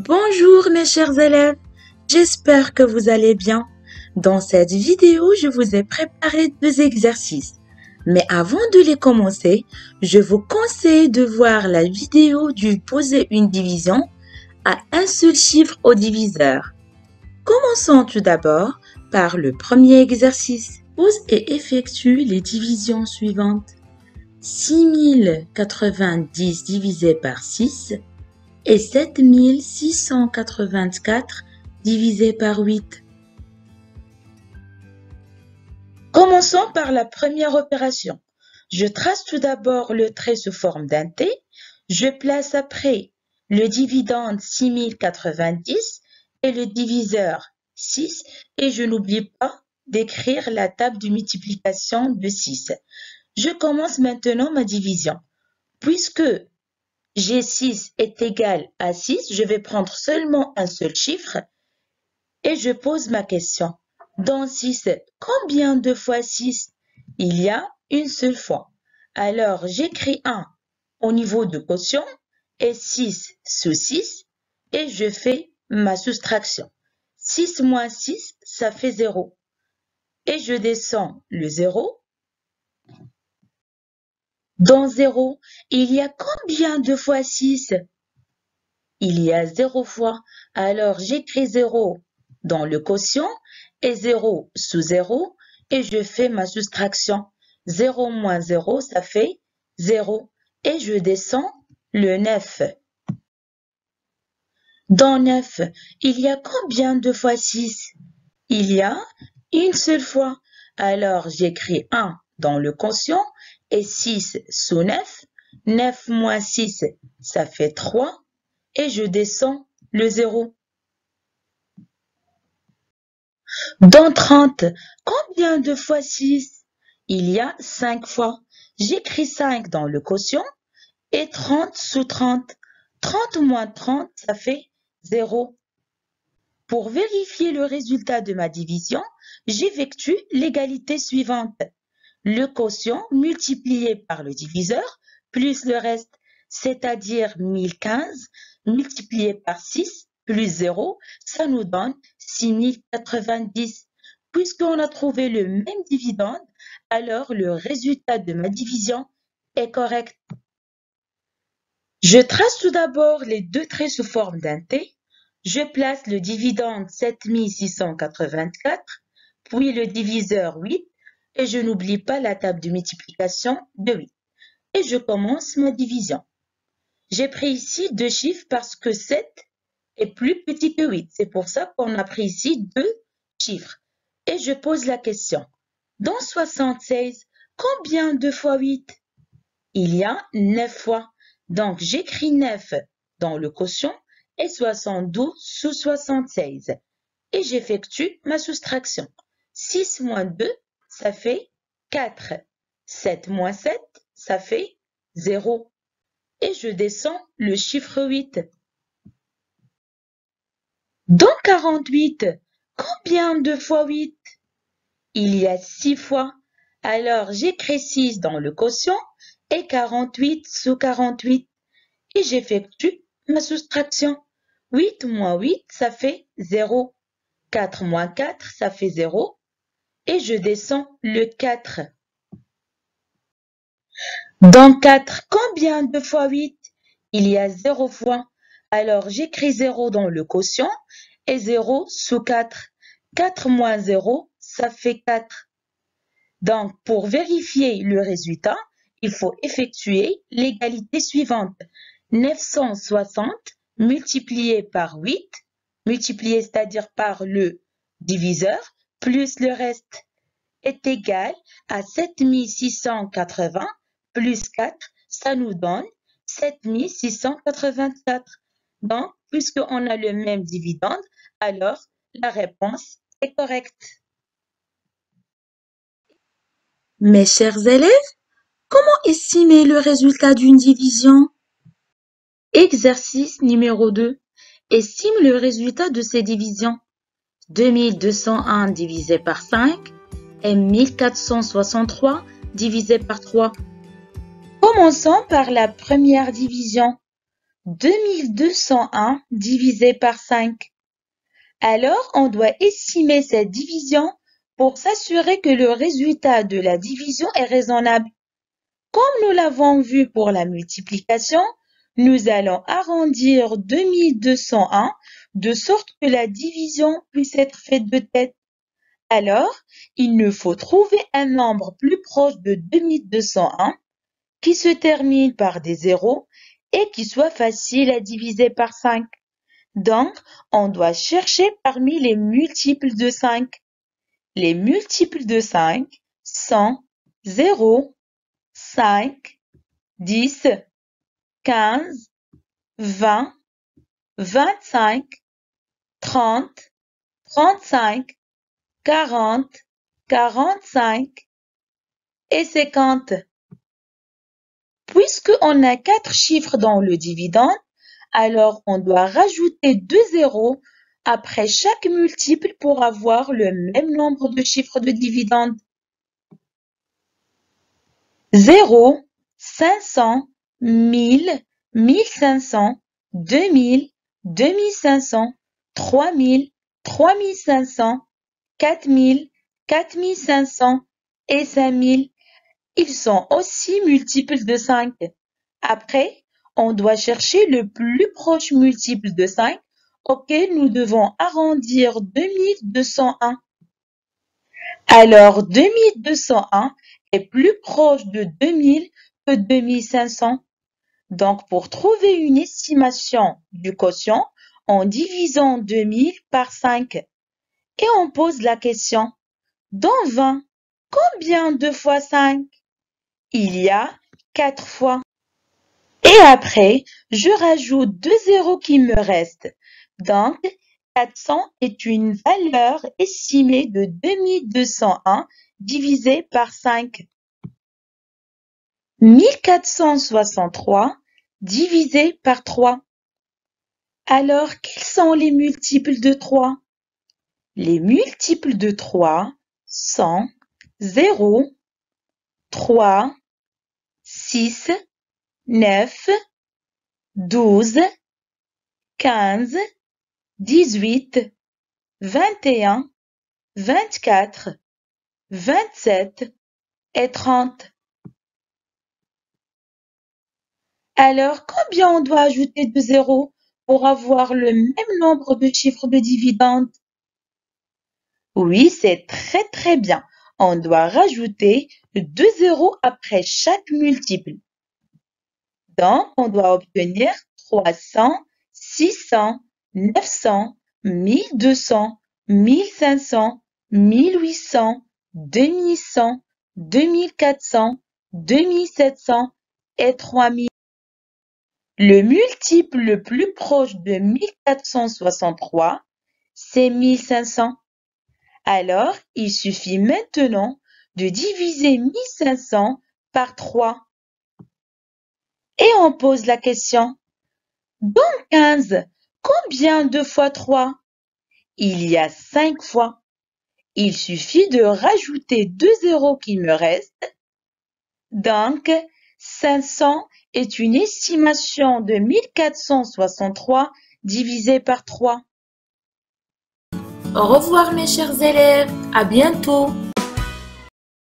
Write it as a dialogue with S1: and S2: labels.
S1: Bonjour mes chers élèves, j'espère que vous allez bien. Dans cette vidéo, je vous ai préparé 2 exercices. Mais avant de les commencer, je vous conseille de voir la vidéo du poser une division à un seul chiffre au diviseur. Commençons tout d'abord par le premier exercice. Pose et effectue les divisions suivantes. 6090 divisé par 6 et 7684 divisé par 8. Commençons par la première opération. Je trace tout d'abord le trait sous forme d'un T. Je place après le dividende 6090 et le diviseur 6 et je n'oublie pas d'écrire la table de multiplication de 6. Je commence maintenant ma division. Puisque G6 est égal à 6, je vais prendre seulement un seul chiffre et je pose ma question. Dans 6, combien de fois 6? Il y a une seule fois. Alors, j'écris 1 au niveau de quotient et 6 sous 6 et je fais ma soustraction. 6 moins 6, ça fait 0. Et je descends le 0. Dans 0, il y a combien de fois 6? Il y a 0 fois. Alors, j'écris 0 dans le quotient et 0 sous 0 et je fais ma soustraction. 0 moins 0, ça fait 0. Et je descends le 9. Dans 9, il y a combien de fois 6? Il y a une seule fois. Alors, j'écris 1 dans le quotient et 6 sous 9. 9 moins 6, ça fait 3. Et je descends le 0. Dans 30, combien de fois 6? Il y a 5 fois. J'écris 5 dans le quotient et 30 sous 30. 30 moins 30, ça fait 0. Pour vérifier le résultat de ma division, j'effectue l'égalité suivante. Le quotient multiplié par le diviseur plus le reste, c'est-à-dire 1015 multiplié par 6 plus 0, ça nous donne 6090. Puisqu'on a trouvé le même dividende, alors le résultat de ma division est correct. Je trace tout d'abord les deux traits sous forme d'un T. Je place le dividende 7684, puis le diviseur 8, et je n'oublie pas la table de multiplication de 8. Et je commence ma division. J'ai pris ici deux chiffres parce que 7 est plus petit que 8. C'est pour ça qu'on a pris ici deux chiffres. Et je pose la question. Dans 76, combien de fois 8? Il y a 9 fois. Donc, j'écris 9 dans le quotient et 72 sous 76. Et j'effectue ma soustraction. 6 moins 2, ça fait 4. 7 moins 7, ça fait 0. Et je descends le chiffre 8. Dans 48, combien de fois 8? Il y a 6 fois. Alors, j'écris 6 dans le quotient et 48 sous 48. Et j'effectue ma soustraction. 8 moins 8, ça fait 0. 4 moins 4, ça fait 0. Et je descends le 4. Dans 4, combien de fois 8? Il y a 0 fois. Alors, j'écris 0 dans le quotient et 0 sous 4. 4 moins 0, ça fait 4. Donc, pour vérifier le résultat, il faut effectuer l'égalité suivante. 960 multiplié par 8, multiplié c'est-à-dire par le diviseur, plus le reste, est égal à 7680 plus 4, ça nous donne 7684. Donc, puisqu'on a le même dividende, alors la réponse est correcte. Mes chers élèves, comment estimer le résultat d'une division? Exercice numéro 2. Estime le résultat de ces divisions. 2201 divisé par 5 et 1463 divisé par 3. Commençons par la première division. 2201 divisé par 5. Alors, on doit estimer cette division pour s'assurer que le résultat de la division est raisonnable. Comme nous l'avons vu pour la multiplication, nous allons arrondir 2201 de sorte que la division puisse être faite de tête. Alors, il nous faut trouver un nombre plus proche de 2201 qui se termine par des zéros et qui soit facile à diviser par 5. Donc, on doit chercher parmi les multiples de 5. Les multiples de 5 sont 0, 5, 10, 15, 20, 25, 30, 35, 40, 45 et 50. Puisqu'on a 4 chiffres dans le dividende, alors on doit rajouter 2 zéros après chaque multiple pour avoir le même nombre de chiffres de dividende. 0, 500, 1000, 1500, 2000, 2500, 3000, 3500, 4000, 4500 et 5000. Ils sont aussi multiples de 5. Après, on doit chercher le plus proche multiple de 5 auquel nous devons arrondir 2201. Alors, 2201 est plus proche de 2000 que 2500. Donc, pour trouver une estimation du quotient, en divisant 2000 par 5. Et on pose la question, dans 20, combien de fois 5? Il y a 4 fois. Et après, je rajoute 2 zéros qui me restent. Donc, 400 est une valeur estimée de 2201 divisé par 5. 1463 divisé par 3. Alors, quels sont les multiples de 3? Les multiples de 3 sont 0, 3, 6, 9, 12, 15, 18, 21, 24, 27 et 30. Alors, combien on doit ajouter de zéros pour avoir le même nombre de chiffres de dividendes? Oui, c'est très bien. On doit rajouter 2 zéros après chaque multiple. Donc, on doit obtenir 300, 600, 900, 1200, 1500, 1800, 2100, 2400, 2700 et 3000. Le multiple le plus proche de 1463, c'est 1500. Alors, il suffit maintenant de diviser 1500 par 3. Et on pose la question, dans 15, combien de fois 3? Il y a 5 fois. Il suffit de rajouter 2 zéros qui me restent. Donc, 500 est une estimation de 1463 divisé par 3.
S2: Au revoir mes chers élèves, à bientôt.